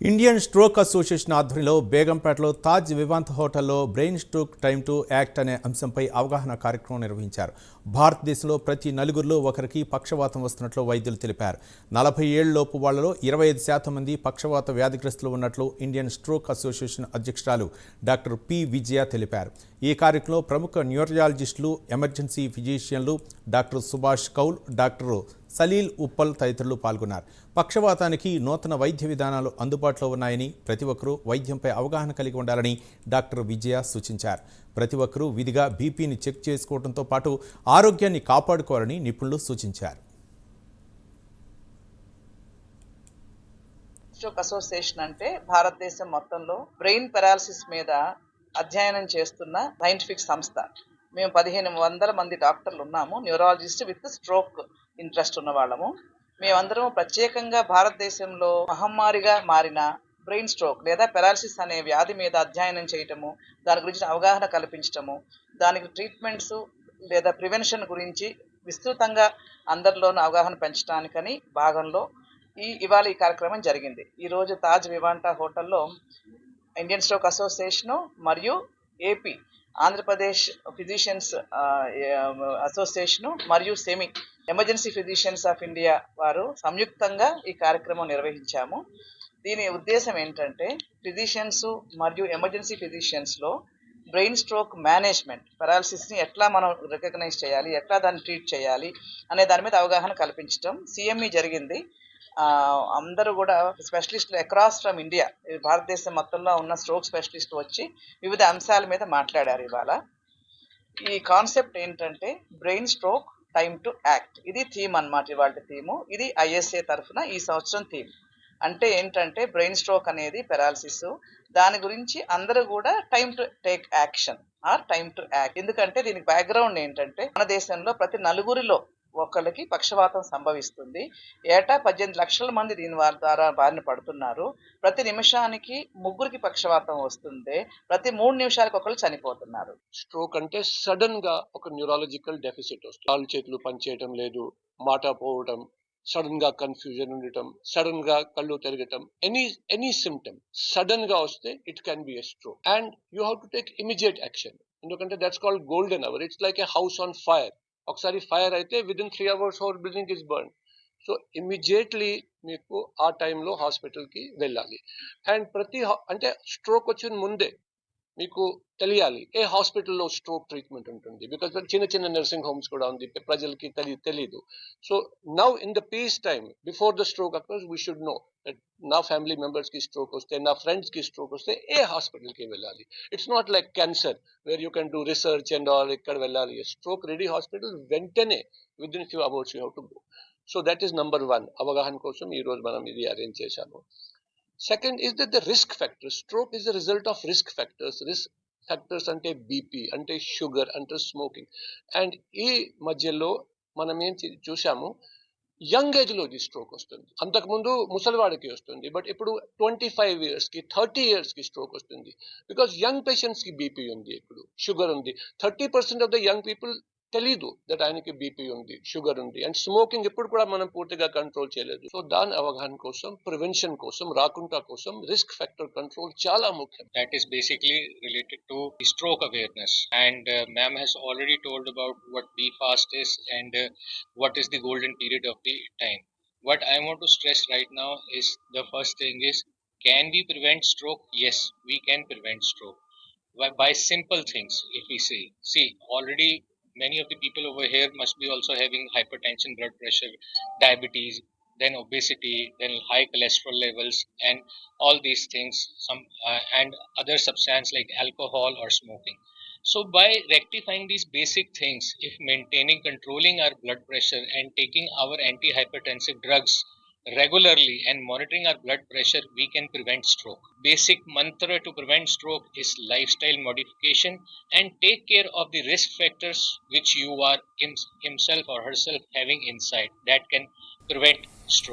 Indian stroke association ఆధ్వర్యంలో బేగంపేటలో తాజ్ వివాంత్ హోటల్లో brain stroke time to act అనే అంశంపై అవగాహన కార్యక్రమం నిర్వహించారు. భారతదేశంలో ప్రతి నలుగురిలో ఒకరికి పక్షవాతం వస్తున్నట్లు వైద్యులు తెలిపారు. 40 ఏళ్లలోపు వాళ్లలో 25% మంది పక్షవాత వ్యాధిగ్రస్తులు ఉన్నట్లు ఇండియన్ స్ట్రోక్ అసోసియేషన్ అధ్యక్షురాలు డాక్టర్ పి. విజయ తెలిపారు. ఈ కార్యక్రమంలో ప్రముఖ న్యూరాలజిస్టులు, ఎమర్జెన్సీ ఫిజిషియన్లు డాక్టర్ సుభాష్ కౌల్, డాక్టర్ సలీల్ ఉప్పల్ తదితరులు పాల్గొన్నారు. పక్షవాతానికి నూతన వైద్య విధానాలు అందుబాటులో ఉన్నాయని, ప్రతి ఒక్కరూ వైద్యంపై అవగాహన కలిగి ఉండాలని డాక్టర్ విజయ సూచించారు. ప్రతి ఒక్కరూ విధిగా బీపీని చెక్ చేసుకోవడంతో పాటు ఆరోగ్యాన్ని కాపాడుకోవాలని నిపుణులు సూచించారు. స్ట్రోక్ అసోసియేషన్ అంటే భారతదేశం మొత్తంలో బ్రెయిన్ పెరాలసిస్ మీద అధ్యయనం చేస్తున్న సైంటిఫిక్ సంస్థ. మేము 1500 మంది డాక్టర్లు ఉన్నాము, న్యూరాలజిస్ట్ విత్ స్ట్రోక్ ఇంట్రెస్ట్ ఉన్న వాళ్ళము. మేమందరం ప్రత్యేకంగా భారతదేశంలో మహమ్మారిగా మారిన బ్రెయిన్ స్ట్రోక్ లేదా పెరాలసిస్ అనే వ్యాధి మీద అధ్యయనం చేయటము, దాని గురించి అవగాహన కల్పించటము, దానికి ట్రీట్మెంట్స్ లేదా ప్రివెన్షన్ గురించి విస్తృతంగా అందరిలోనూ అవగాహన పెంచడానికని భాగంలో ఇవాళ ఈ కార్యక్రమం జరిగింది. ఈరోజు తాజ్ వివాంట హోటల్లో ఇండియన్ స్ట్రోక్ అసోసియేషను మరియు ఏపీ ఆంధ్రప్రదేశ్ ఫిజిషియన్స్ అసోసియేషను మరియు semi emergency physicians of India వారు సంయుక్తంగా ఈ కార్యక్రమం నిర్వహించాము. దీని ఉద్దేశం ఏంటంటే ఫిజిషియన్స్ మరియు ఎమర్జెన్సీ ఫిజిషియన్స్లో బ్రెయిన్ స్ట్రోక్ మేనేజ్మెంట్, పెరాలసిస్ని ఎట్లా మనం రికగ్నైజ్ చేయాలి, ఎట్లా దాన్ని ట్రీట్ చేయాలి అనే దాని మీద అవగాహన కల్పించడం. సిఎంఈ జరిగింది. అందరూ కూడా స్పెషలిస్టులు అక్రాస్ ఫ్రమ్ ఇండియా, భారతదేశం మొత్తంలో ఉన్న స్ట్రోక్ స్పెషలిస్ట్ వచ్చి వివిధ అంశాల మీద మాట్లాడారు. ఇవాళ ఈ కాన్సెప్ట్ ఏంటంటే brain stroke time to act, ఇది థీమ్ అన్నమాట. ఇవాళ థీము ఇది ఐఎస్ఏ తరఫున ఈ సంవత్సరం థీమ్. అంటే ఏంటంటే బ్రెయిన్ స్ట్రోక్ అనేది పెరాలసిస్, దాని గురించి అందరూ కూడా time to take action or time to act. ఎందుకంటే దీనికి బ్యాక్గ్రౌండ్ ఏంటంటే మన దేశంలో ప్రతి నలుగురిలో ఒకరికి పక్షవాతం సంభవిస్తుంది. ఏటా 18 లక్షల మంది దీని ద్వారా బారిన పడుతున్నారు. ప్రతి నిమిషానికి 3కి పక్షవాతం వస్తుంది. ప్రతి 3 నిమిషాలకు ఒకరు చనిపోతున్నారు. స్ట్రోక్ అంటే సడన్ గా ఒక న్యూరాలజికల్ డెఫిసిట్ వస్తుంది. కాళ్ళు చేతులు పనిచేయటం లేదు, మాట పోవటం, సడన్ గా కన్ఫ్యూజన్ ఉండటం, సడన్ గా కళ్ళు తిరగటం, ఎనీ సిమ్టమ్ సడన్ గా వస్తే it can be a stroke and you have to take immediate action. ఎందుకంటే that's called golden hour. It's like a house on fire. ఒకసారి ఫైర్ అయితే within 3 hours whole building is burn. So immediately మీకు ఆ టైంలో హాస్పిటల్కి వెళ్ళాలి. And అంటే stroke వచ్చిన ముందే మీకు తెలియాలి ఏ హాస్పిటల్లో స్ట్రోక్ ట్రీట్మెంట్ ఉంటుంది. బికాస్ చిన్న చిన్న నర్సింగ్ హోమ్స్ కూడా ఉంది, ప్రజలకి తెలీదు. So now in the piece time before the stroke occurs we should know నా ఫ్యామిలీ మెంబర్స్ కి స్ట్రోక్ వస్తే, నా ఫ్రెండ్స్ కి స్ట్రోక్ వస్తే ఏ హాస్పిటల్ కి వెళ్ళాలి. It's not like cancer where you can do research and all. ఇక్కడ వెళ్ళాలి, స్ట్రోక్ రెడీ హాస్పిటల్ వెంటనే within few hours you have to go. So that is number 1. అవగాహన కోసం ఈ రోజు మనం ఇది అరేంజ్ చేశాము. Second is that the risk factors. Stroke is the result of risk factors. Risk factors అంటే బీపీ, అంటే షుగర్, అంటే స్మోకింగ్. అండ్ ఈ మధ్యలో మనం ఏం చూసాము, యంగ్ ఏజ్ లో ఇది స్ట్రోక్ వస్తుంది. అంతకుముందు ముసలివాడికి వస్తుంది, బట్ ఇప్పుడు 25 years కి 30 years కి స్ట్రోక్ వస్తుంది. బికాస్ యంగ్ పేషెంట్స్ కి బీపీ ఉంది, ఇప్పుడు షుగర్ ఉంది. 30% ఆఫ్ ద యంగ్ పీపుల్ తెలీదు దట్ ఆయనకి బీపీ ఉంది, షుగర్ ఉంది. అండ్ స్మోకింగ్ ఇప్పుడు కూడా మనం పూర్తిగా కంట్రోల్ చేయలేదు. సో దాని అవగాహన కోసం, ప్రివెన్షన్ కోసం, రాకుండా కోసం రిస్క్ ఫ్యాక్టర్ కంట్రోల్ చాలా ముఖ్యం. That is basically related to stroke awareness, and ma'am has already told about what BFAST is and what is the golden period of the time. What I want to stress right now is the first thing is, can we prevent stroke? Yes, we can prevent stroke by simple things. If we see already many of the people over here must be also having hypertension, blood pressure, diabetes, then obesity, then high cholesterol levels, and all these things, and other substance like alcohol or smoking. So by rectifying these basic things, if controlling our blood pressure and taking our antihypertensive drugs regularly and monitoring our blood pressure, we can prevent stroke. Basic mantra to prevent stroke is lifestyle modification and take care of the risk factors which you are himself or herself having inside that can prevent stroke.